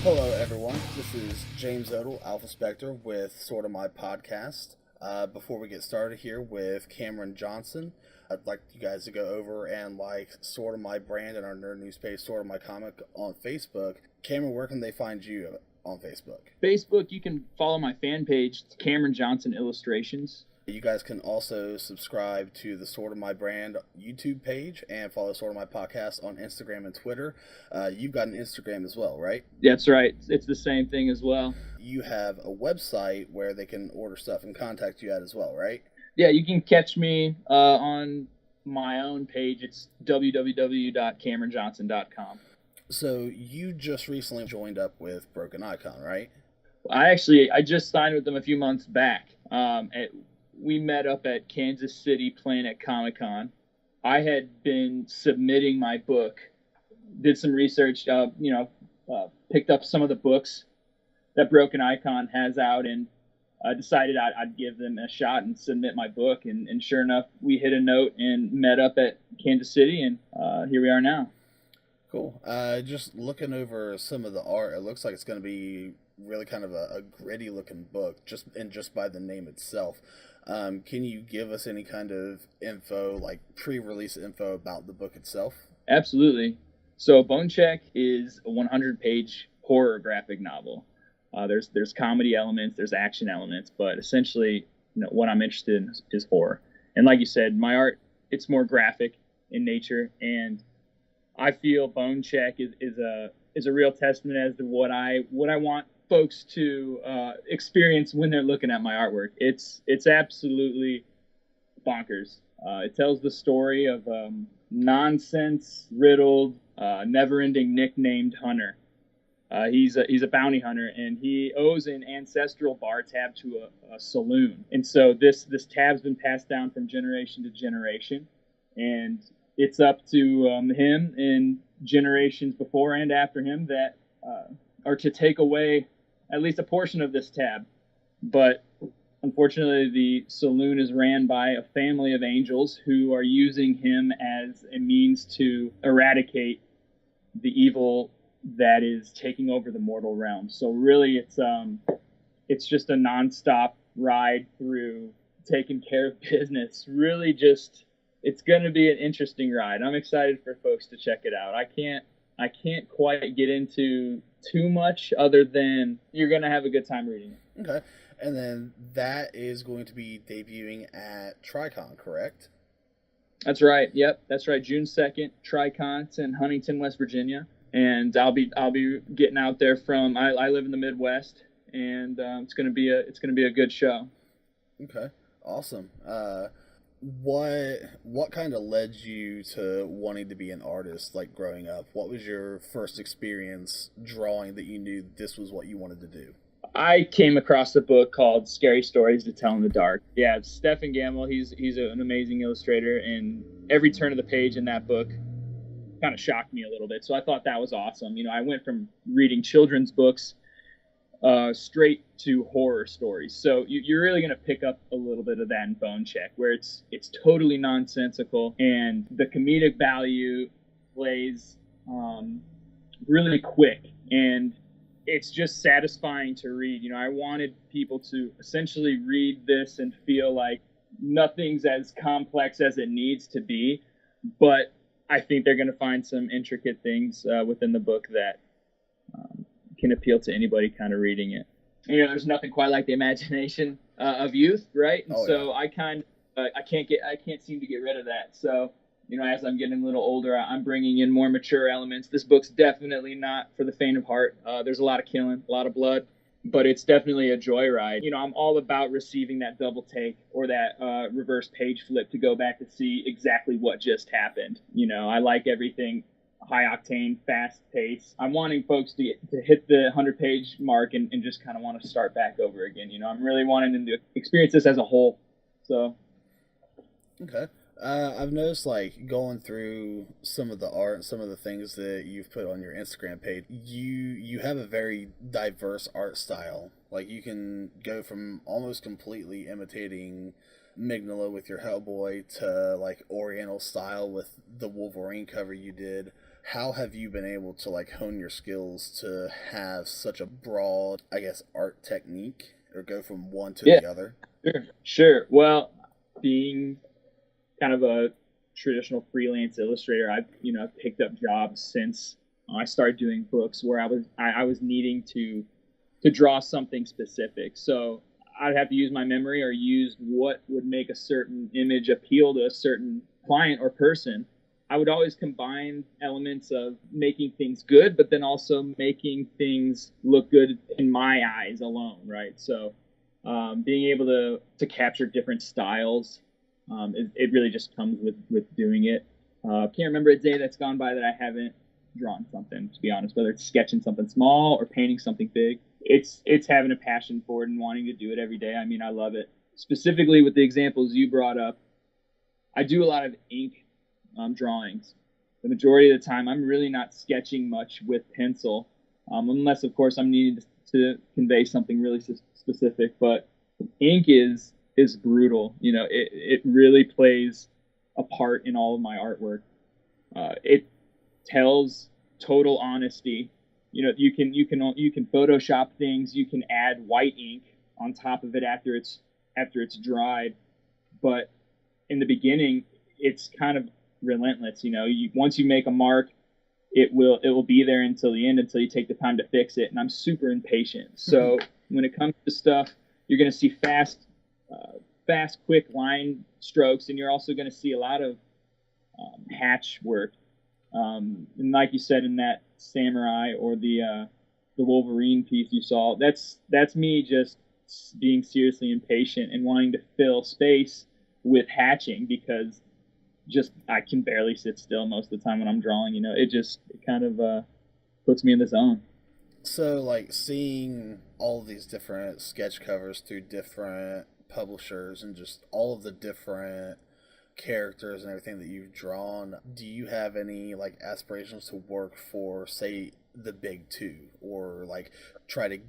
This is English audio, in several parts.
Hello everyone, this is James Odle, Alphaspecter with Sorta My Podcast. Before we get started here with Camron Johnson, I'd like you guys to go over and like Sorta My brand and our nerd news page, Sorta My Comic on Facebook. Camron, where can they find you on Facebook? Facebook, you can follow my fan page, it's Camron Johnson Illustrations. You guys can also subscribe to the Sorta My brand YouTube page and follow Sorta My Podcast on Instagram and Twitter. You've got an Instagram as well, right? That's right. It's the same thing as well. You have a website where they can order stuff and contact you at as well, right? Yeah, you can catch me on my own page. It's www.camronjohnson.com. So you just recently joined up with Broken Icon, right? I just signed with them a few months back. We met up at Kansas City Planet Comic-Con. I had been submitting my book, did some research, picked up some of the books that Broken Icon has out, and decided I'd give them a shot and submit my book. And sure enough, we hit a note and met up at Kansas City, and here we are now. Cool. Just looking over some of the art, it looks like it's going to be really kind of a gritty looking book, just by the name itself. Can you give us any kind of info, like pre-release info about the book itself? Absolutely. So Bonecheck is a 100-page horror graphic novel. There's comedy elements, there's action elements, but essentially, what I'm interested in is horror. And like you said, my art, it's more graphic in nature, and I feel Bonecheck is a real testament as to what I want folks to experience when they're looking at my artwork. It's absolutely bonkers. It tells the story of nonsense-riddled, never-ending nicknamed hunter. He's a bounty hunter, and he owes an ancestral bar tab to a saloon. And so this tab's been passed down from generation to generation, and it's up to him and generations before and after him that are to take away at least a portion of this tab. But unfortunately, the saloon is ran by a family of angels who are using him as a means to eradicate the evil that is taking over the mortal realm. So really, it's just a nonstop ride through taking care of business. Really, it's going to be an interesting ride. I'm excited for folks to check it out. I can't quite get into too much other than you're going to have a good time reading it. Okay. And then that is going to be debuting at Tricon, correct? That's right. Yep, that's right. June 2nd, Tricon. It's in Huntington, West Virginia. And I'll be getting out there from I live in the Midwest, and it's going to be a good show. Okay. Awesome. What kind of led you to wanting to be an artist, like growing up? What was your first experience drawing that you knew this was what you wanted to do? I came across a book called Scary Stories to Tell in the Dark. Yeah, it's Stephen Gamble. He's an amazing illustrator, and every turn of the page in that book kind of shocked me a little bit. So I thought that was awesome. I went from reading children's books straight to horror stories. So you're really going to pick up a little bit of that in Bonecheck, where it's totally nonsensical, and the comedic value plays really quick, and it's just satisfying to read. I wanted people to essentially read this and feel like nothing's as complex as it needs to be, but I think they're going to find some intricate things within the book that can appeal to anybody kind of reading it. There's nothing quite like the imagination of youth, right? And so I can't seem to get rid of that. So, as I'm getting a little older, I'm bringing in more mature elements. This book's definitely not for the faint of heart. There's a lot of killing, a lot of blood, but it's definitely a joyride. I'm all about receiving that double take or that reverse page flip to go back to see exactly what just happened. I like everything high octane, fast pace. I'm wanting folks to hit the 100-page mark and just kind of want to start back over again. I'm really wanting them to experience this as a whole. So, okay. I've noticed, like, going through some of the art and some of the things that you've put on your Instagram page, you have a very diverse art style. Like, you can go from almost completely imitating Mignola with your Hellboy to, like, Oriental style with the Wolverine cover you did. How have you been able to, like, hone your skills to have such a broad, I guess, art technique, or go from one to the other? Sure. Well, being kind of a traditional freelance illustrator, I've picked up jobs since I started doing books where I was needing to draw something specific. So I'd have to use my memory or use what would make a certain image appeal to a certain client or person. I would always combine elements of making things good, but then also making things look good in my eyes alone, right? So being able to capture different styles, it really just comes with doing it. Can't remember a day that's gone by that I haven't drawn something, to be honest, whether it's sketching something small or painting something big. It's having a passion for it and wanting to do it every day. I mean, I love it. Specifically with the examples you brought up, I do a lot of ink drawings. The majority of the time, I'm really not sketching much with pencil, unless, of course, I'm needing to convey something really specific. But ink is brutal. It really plays a part in all of my artwork. It tells total honesty. You can Photoshop things. You can add white ink on top of it after it's dried, but in the beginning, it's kind of relentless. Once you make a mark, it will be there until the end, until you take the time to fix it. And I'm super impatient. So when it comes to stuff, you're going to see fast, quick line strokes, and you're also going to see a lot of hatch work. And like you said, in that samurai or the Wolverine piece you saw, that's me just being seriously impatient and wanting to fill space with hatching, because I can barely sit still most of the time when I'm drawing. It kind of puts me in the zone. So, like, seeing all of these different sketch covers through different publishers and just all of the different characters and everything that you've drawn, do you have any, like, aspirations to work for, say, the big two, or, like, try to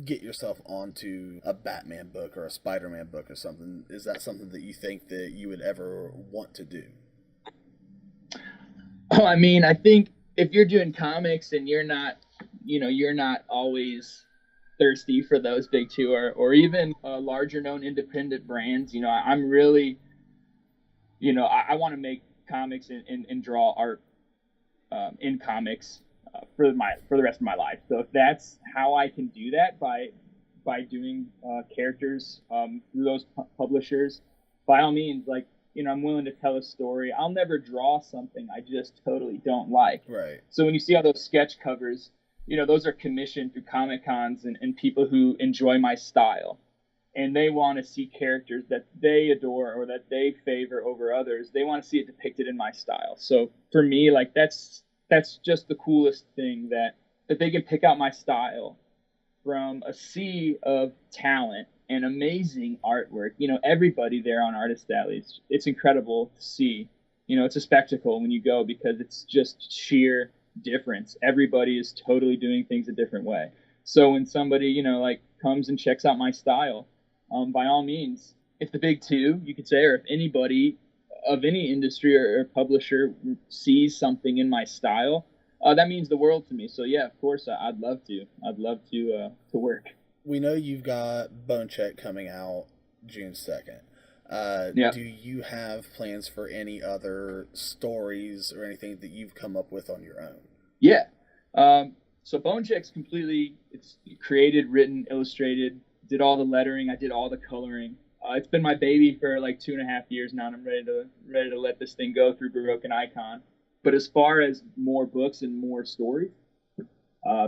get yourself onto a Batman book or a Spider-Man book or something? Is that something that you think that you would ever want to do? Oh, I mean, I think if you're doing comics and you're not always thirsty for those big two, or even larger known independent brands, I'm really, I want to make comics and draw art in comics for the rest of my life. So if that's how I can do that, by doing characters through those publishers, by all means, like, I'm willing to tell a story. I'll never draw something I just totally don't like. Right. So when you see all those sketch covers, those are commissioned through Comic Cons and people who enjoy my style. And they want to see characters that they adore or that they favor over others. They want to see it depicted in my style. So for me, like, that's just the coolest thing, that they can pick out my style from a sea of talent and amazing artwork. Everybody there on Artist Alley, it's incredible to see. It's a spectacle when you go, because it's just sheer difference. Everybody is totally doing things a different way. So when somebody, like, comes and checks out my style, by all means, if the big two, you could say, or if anybody of any industry or publisher sees something in my style, that means the world to me. So yeah, of course, I'd love to work. We know you've got Bonecheck coming out June 2nd. Yeah. Do you have plans for any other stories or anything that you've come up with on your own? Yeah. So Bonecheck's it's created, written, illustrated, did all the lettering. I did all the coloring. It's been my baby for like 2.5 years now, and I'm ready to let this thing go through Baroque and Icon. But as far as more books and more stories,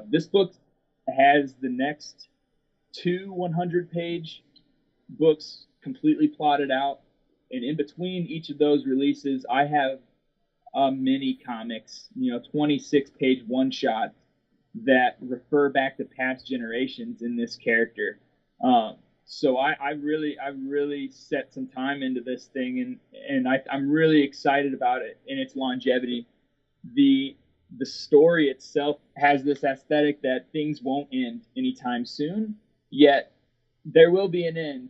this book has the next 2 100-page books completely plotted out, and in between each of those releases, I have mini comics, 26-page one-shots that refer back to past generations in this character. So I really set some time into this thing, and I'm really excited about it and its longevity. The story itself has this aesthetic that things won't end anytime soon, yet there will be an end.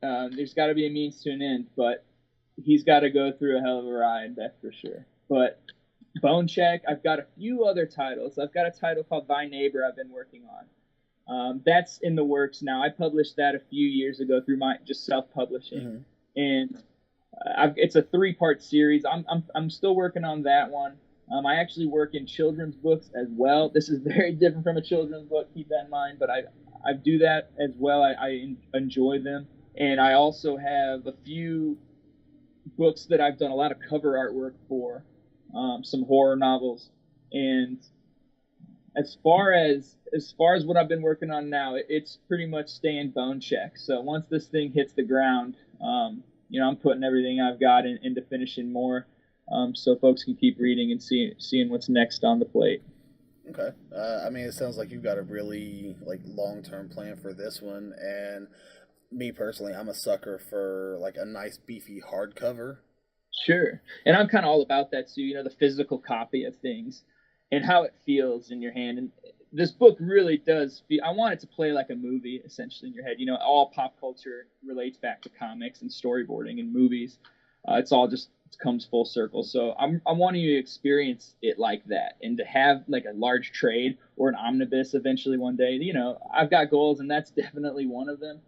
There's got to be a means to an end, but he's got to go through a hell of a ride, that's for sure. But Bonecheck, I've got a few other titles. I've got a title called Thy Neighbor I've been working on. That's in the works now. I published that a few years ago through my just self-publishing, and it's a 3-part series. I'm still working on that one. I actually work in children's books as well. This is very different from a children's book, keep that in mind, but I do that as well. I enjoy them. And I also have a few books that I've done a lot of cover artwork for, some horror novels. And as far as what I've been working on now, it's pretty much staying Bonecheck. So once this thing hits the ground, I'm putting everything I've got into finishing more, so folks can keep reading and seeing what's next on the plate. Okay. It sounds like you've got a really long-term plan for this one, and me personally, I'm a sucker for a nice beefy hardcover. Sure. And I'm kind of all about that too, the physical copy of things and how it feels in your hand. And this book really does feel, I want it to play like a movie essentially in your head. All pop culture relates back to comics and storyboarding and movies. It's all just comes full circle. So I'm wanting you to experience it like that, and to have a large trade or an omnibus eventually one day. I've got goals, and that's definitely one of them.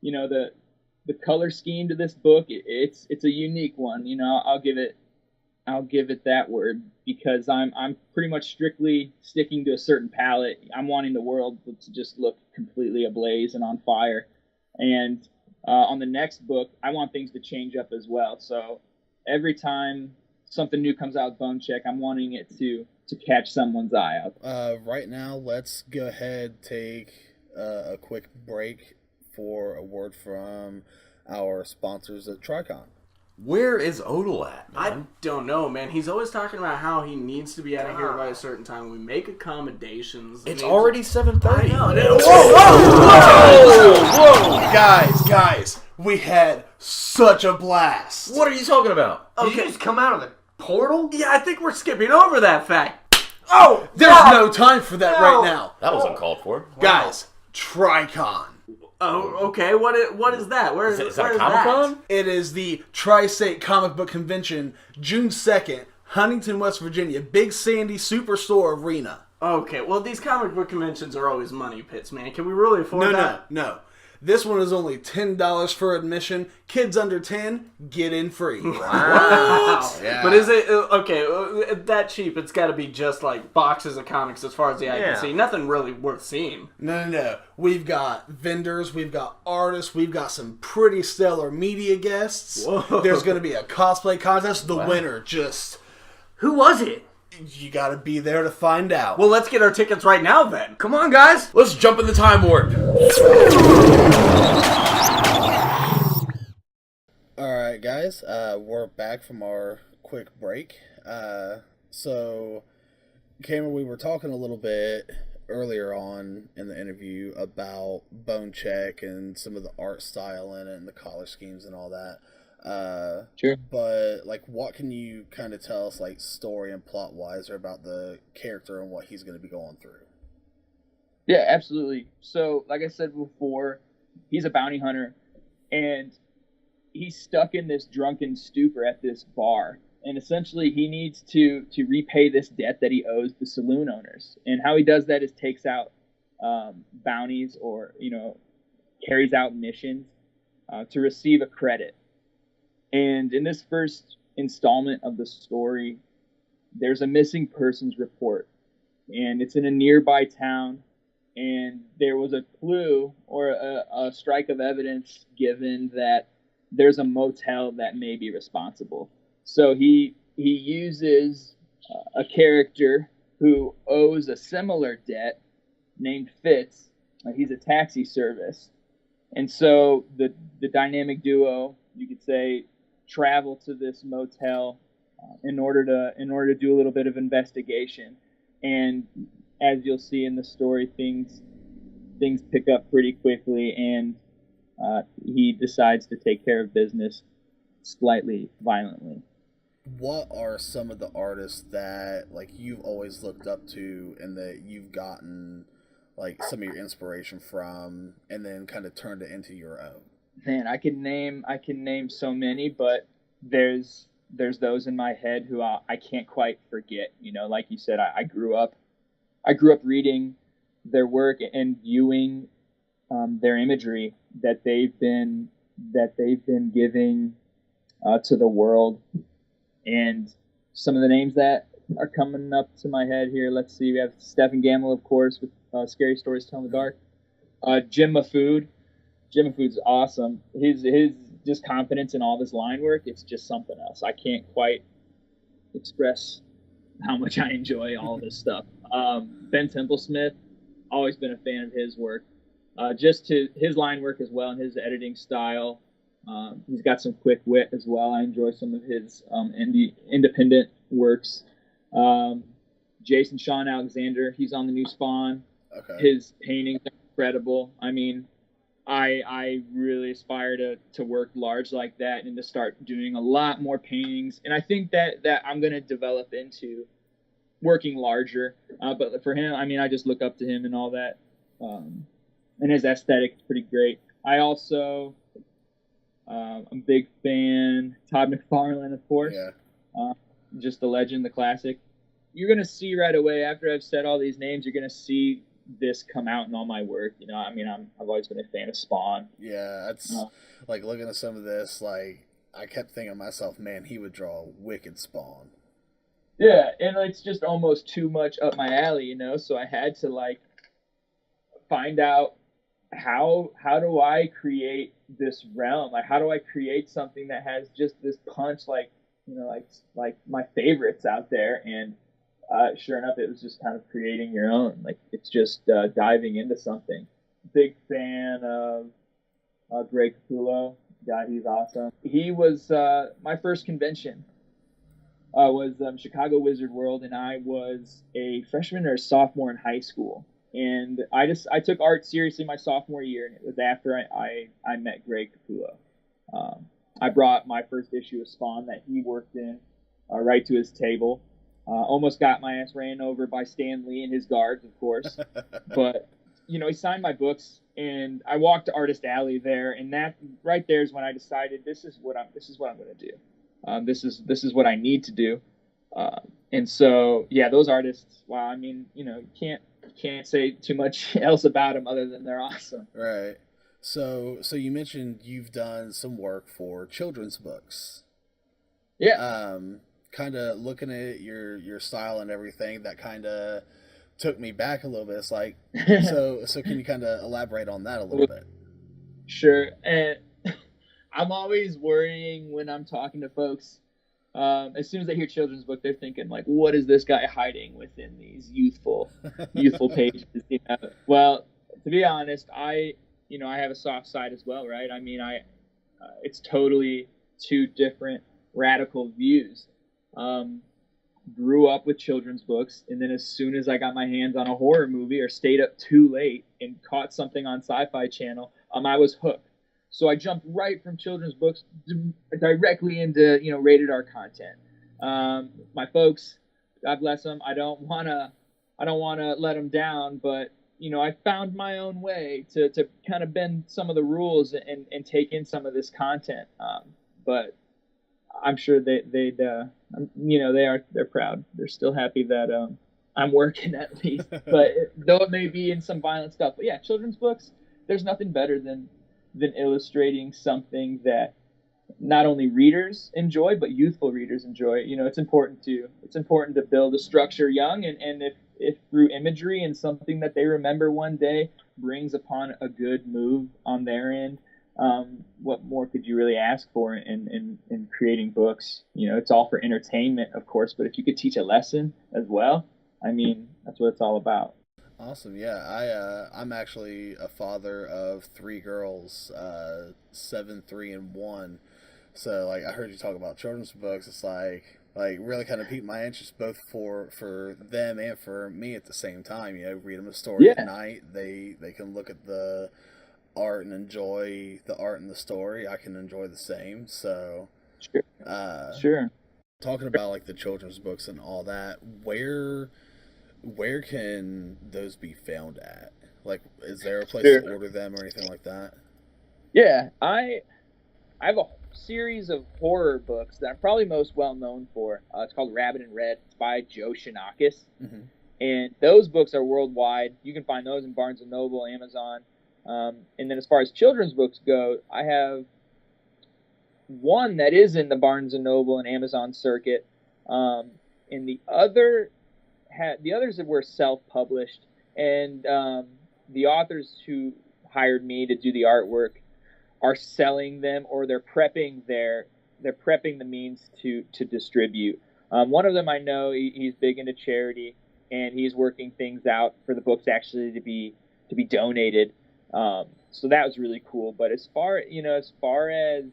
The color scheme to this book, it's a unique one. I'll give it that word, because I'm pretty much strictly sticking to a certain palette. I'm wanting the world to just look completely ablaze and on fire. And on the next book, I want things to change up as well. So every time something new comes out with Bonecheck, I'm wanting it to catch someone's eye out. Right now, let's go ahead, take a quick break for a word from our sponsors at Tricon. Where is Odle at, man? I don't know, man. He's always talking about how he needs to be out of here by a certain time. We make accommodations. It's already 7:30. I know. Whoa! Guys, we had such a blast. What are you talking about? Did you just come out of the portal? Yeah, I think we're skipping over that fact. Oh, there's no time for that right now. That was uncalled for. Guys, Tricon. Oh, okay. What is that? Is that a Comic-Con? It is the Tri-State Comic Book Convention, June 2nd, Huntington, West Virginia, Big Sandy Superstore Arena. Okay, well, these comic book conventions are always money pits, man. Can we really afford that? No. This one is only $10 for admission. Kids under 10, get in free. Wow. Yeah. But is it, okay, that cheap? It's got to be just boxes of comics as far as the eye can see. Nothing really worth seeing. No. We've got vendors, we've got artists, we've got some pretty stellar media guests. Whoa. There's going to be a cosplay contest. The winner just... Who was it? You got to be there to find out. Well, let's get our tickets right now, then. Come on, guys. Let's jump in the time warp. Alright, guys. We're back from our quick break. So, Cameron, we were talking a little bit earlier on in the interview about Bonecheck and some of the art style in it and the color schemes and all that. Sure. But what can you kind of tell us, story and plot wise, or about the character and what he's going to be going through? Yeah, absolutely. So, like I said before, he's a bounty hunter, and he's stuck in this drunken stupor at this bar. And essentially, he needs to repay this debt that he owes the saloon owners. And how he does that is takes out bounties, or carries out missions to receive a credit. And in this first installment of the story, there's a missing persons report, and it's in a nearby town, and there was a clue or a strike of evidence given that there's a motel that may be responsible. So he uses a character who owes a similar debt named Fitz. He's a taxi service. And so the dynamic duo, you could say, travel to this motel in order to do a little bit of investigation. And as you'll see in the story, things pick up pretty quickly, and he decides to take care of business slightly violently. What are some of the artists that like you've always looked up to and that you've gotten like some of your inspiration from and then kind of turned it into your own? Man, I can name so many, but there's those in my head who I can't quite forget. You know, like you said, I grew up reading their work and viewing their imagery that they've been giving to the world. And some of the names that are coming up to my head here, let's see, we have Stephen Gamble, of course, with Scary Stories to Tell in the Dark. Jim Mafood. Jim Mafood's awesome. His just confidence in all of his line work, it's just something else. I can't quite express how much I enjoy all of this stuff. Ben Templesmith, always been a fan of his work. Just his line work as well and his editing style. He's got some quick wit as well. I enjoy some of his independent works. Jason Sean Alexander, he's on the new Spawn. Okay. His paintings are incredible. I mean, I really aspire to work large like that and to start doing a lot more paintings. And I think that I'm going to develop into working larger. But for him, I mean, I just look up to him and all that. And his aesthetic is pretty great. I also... I'm a big fan. Todd McFarlane, of course. Yeah. Just the legend, the classic. You're going to see right away, after I've said all these names, you're going to see this come out in all my work. You know, I mean, I've always been a fan of Spawn. Yeah, that's like looking at some of this, like, I kept thinking to myself, man, he would draw a wicked Spawn. Yeah, and it's just almost too much up my alley, you know, so I had to, like, find out how do I create this realm? Like, how do I create something that has just this punch, like, you know, like my favorites out there? And sure enough, it was just kind of creating your own. Like, it's just diving into something. Big fan of Greg Capullo. God, he's awesome. He was my first convention was Chicago Wizard World, and I was a freshman or a sophomore in high school. And I took art seriously my sophomore year, and it was after I met Greg Capullo. I brought my first issue of Spawn that he worked in right to his table. Almost got my ass ran over by Stan Lee and his guards, of course. But, you know, he signed my books, and I walked to Artist Alley there, and that right there is when I decided this is what I'm going to do. This is what I need to do. And so, yeah, those artists, wow, I mean, you know, you can't say too much else about them other than they're awesome. Right. So you mentioned you've done some work for children's books. Yeah. Kind of looking at your style and everything, that kind of took me back a little bit. It's like, so can you kind of elaborate on that a little bit? Sure. And I'm always worrying when I'm talking to folks. As soon as they hear children's book, they're thinking, like, what is this guy hiding within these youthful pages? You know? Well, to be honest, I have a soft side as well, right? I mean, it's totally two different radical views. Grew up with children's books, and then as soon as I got my hands on a horror movie or stayed up too late and caught something on Sci-Fi Channel, I was hooked. So I jumped right from children's books directly into, you know, rated R content. My folks, God bless them, I don't wanna let them down, but, you know, I found my own way to kind of bend some of the rules and take in some of this content. But I'm sure they'd you know, they're proud. They're still happy that I'm working at least. But though it may be in some violent stuff, but yeah, children's books. There's nothing better than illustrating something that not only readers enjoy, but youthful readers enjoy. You know, it's important to build a structure young, and if through imagery and something that they remember one day brings upon a good move on their end, what more could you really ask for in creating books? You know, it's all for entertainment, of course, but if you could teach a lesson as well, I mean, that's what it's all about. Awesome. Yeah, I'm actually a father of 3 girls, 7, 3, and 1. So, like, I heard you talk about children's books. It's like really kind of piqued my interest, both for them and for me at the same time. You know, read them a story at night. They can look at the art and enjoy the art and the story, I can enjoy the same. So, Sure. talking about like the children's books and all that, where can those be found at? Like, is there a place to order them or anything like that? Yeah, I have a series of horror books that I'm probably most well known for. It's called Rabbit in Red. It's by Joe Shinakis. Mm-hmm. And those books are worldwide. You can find those in Barnes & Noble, Amazon. And then as far as children's books go, I have one that is in the Barnes & Noble and Amazon circuit. And the others were self-published. And the authors who hired me to do the artwork are selling them, or they're prepping the means to distribute. One of them I know he's big into charity, and he's working things out for the books actually to be donated. So that was really cool. But as far as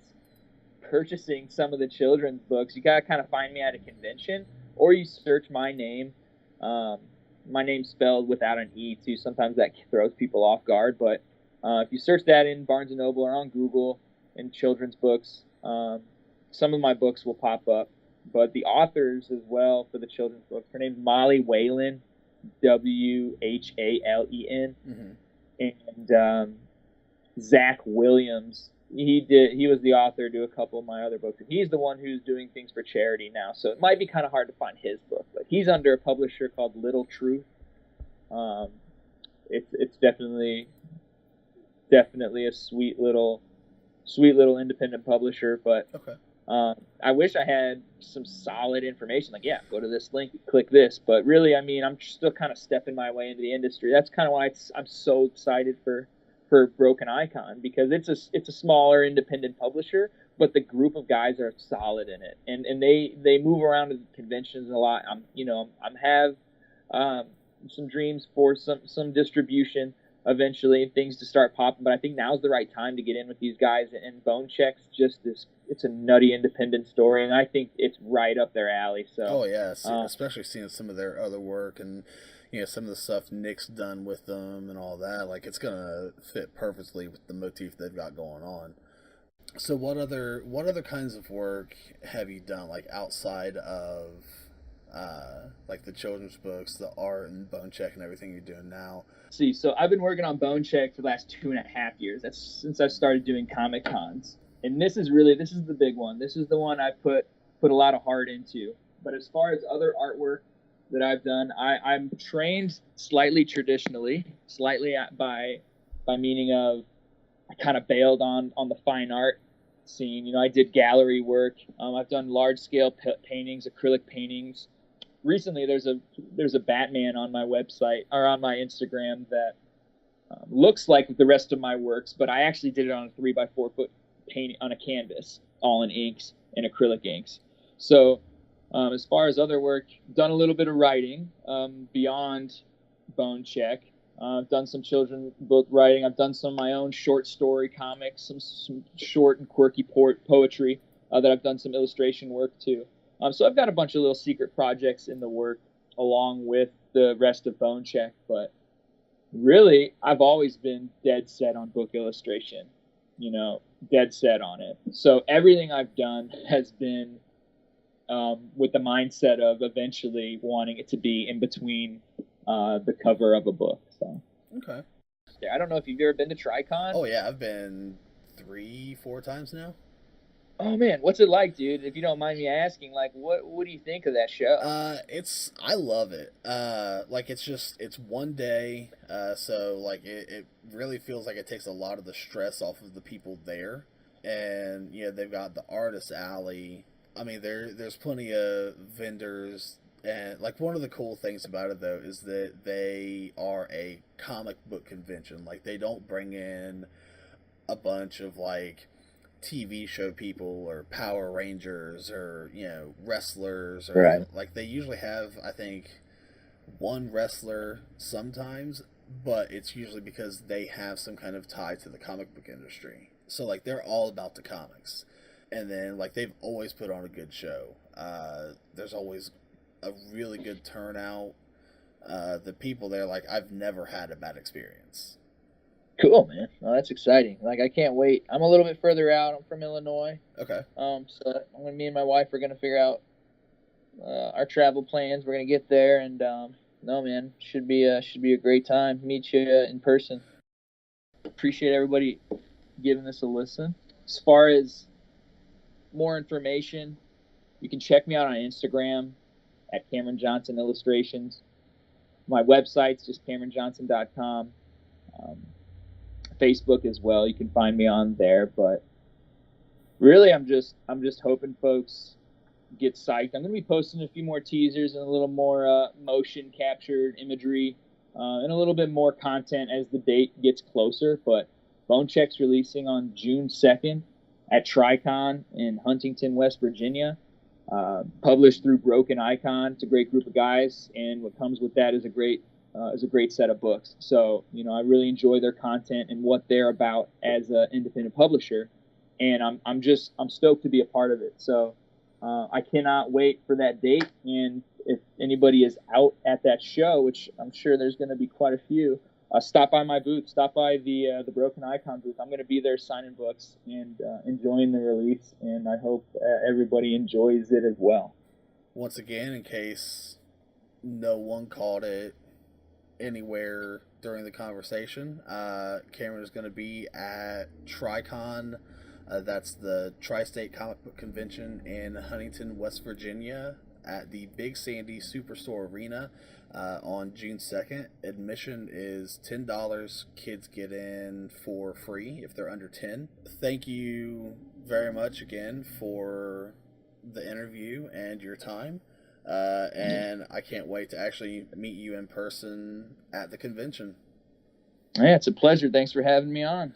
purchasing some of the children's books, you gotta kind of find me at a convention, or you search my name. My name's spelled without an E too. Sometimes that throws people off guard, but if you search that in Barnes & Noble or on Google in children's books, some of my books will pop up. But the authors as well for the children's books, her name's Molly Whalen, Whalen, Mm-hmm. and Zach Williams. He was the author to a couple of my other books. And he's the one who's doing things for charity now, so it might be kind of hard to find his book. But he's under a publisher called Little Truth. It's definitely a sweet little independent publisher, but Okay. I wish I had some solid information. Like, yeah, go to this link, click this. But really, I mean, I'm still kind of stepping my way into the industry. That's kind of why I'm so excited for Broken Icon, because it's a smaller independent publisher, but the group of guys are solid in it, and they move around to conventions a lot. I'm have some dreams for some distribution eventually, and things to start popping. But I think now's the right time to get in with these guys. And Bonecheck's it's a nutty independent story, and I think it's right up their alley. So. Oh yeah, especially seeing some of their other work and some of the stuff Nick's done with them and all that. Like, it's gonna fit perfectly with the motif they've got going on. So what other kinds of work have you done, like outside of like the children's books, the art and Bonecheck and everything you're doing now? See, so I've been working on Bonecheck for the last 2.5 years. That's since I started doing Comic Cons. And this is the big one. This is the one I put a lot of heart into. But as far as other artwork that I've done, I'm trained slightly traditionally, by meaning of I kind of bailed on the fine art scene. I did gallery work. I've done large scale paintings, acrylic paintings. Recently, there's a Batman on my website or on my Instagram that looks like the rest of my works, but I actually did it on a 3x4 foot paint on a canvas, all in inks and acrylic inks. So as far as other work, done a little bit of writing beyond Bonecheck. I've done some children's book writing. I've done some of my own short story comics, some short and quirky poetry that I've done some illustration work too. So I've got a bunch of little secret projects in the work along with the rest of Bonecheck, but really I've always been dead set on book illustration, dead set on it. So everything I've done has been with the mindset of eventually wanting it to be in between the cover of a book. So Okay. I don't know if you've ever been to Tricon. Oh yeah, I've been 3-4 times now. Oh man, what's it like, dude? If you don't mind me asking, like, what do you think of that show? I love it. Like, it's one day, so like it really feels like it takes a lot of the stress off of the people there, and they've got the artist alley. I mean, there's plenty of vendors, and like one of the cool things about it though is that they are a comic book convention. Like, they don't bring in a bunch of like TV show people or Power Rangers or wrestlers or Right. Like, they usually have, I think, one wrestler sometimes, but it's usually because they have some kind of tie to the comic book industry. So like, they're all about the comics, and then like they've always put on a good show. There's always a really good turnout. The people there, like, I've never had a bad experience. Cool, man. Well, that's exciting. Like, I can't wait. I'm a little bit further out. I'm from Illinois. Okay. So me and my wife are gonna figure out our travel plans. We're gonna get there, and no, man, should be a great time. Meet you in person. Appreciate everybody giving this a listen. As far as more information, you can check me out on Instagram at Camron Johnson Illustrations. My website's just CamronJohnson.com. Facebook as well. You can find me on there. But really, I'm just hoping folks get psyched. I'm going to be posting a few more teasers and a little more motion captured imagery and a little bit more content as the date gets closer. But Bonecheck's releasing on June 2nd at Tricon in Huntington, West Virginia. Published through Broken Icon. It's a great group of guys, and what comes with that is a great set of books. So, I really enjoy their content and what they're about as an independent publisher, and I'm stoked to be a part of it. So I cannot wait for that date, and if anybody is out at that show, which I'm sure there's going to be quite a few, stop by my booth, stop by the Broken Icon booth. I'm going to be there signing books and enjoying the release, and I hope everybody enjoys it as well. Once again, in case no one caught it anywhere during the conversation, Cameron is going to be at Tricon. That's the Tri-State Comic Book Convention in Huntington, West Virginia, at the Big Sandy Superstore Arena on June 2nd. Admission is $10. Kids get in for free if they're under 10. Thank you very much again for the interview and your time. And I can't wait to actually meet you in person at the convention. Yeah, it's a pleasure. Thanks for having me on.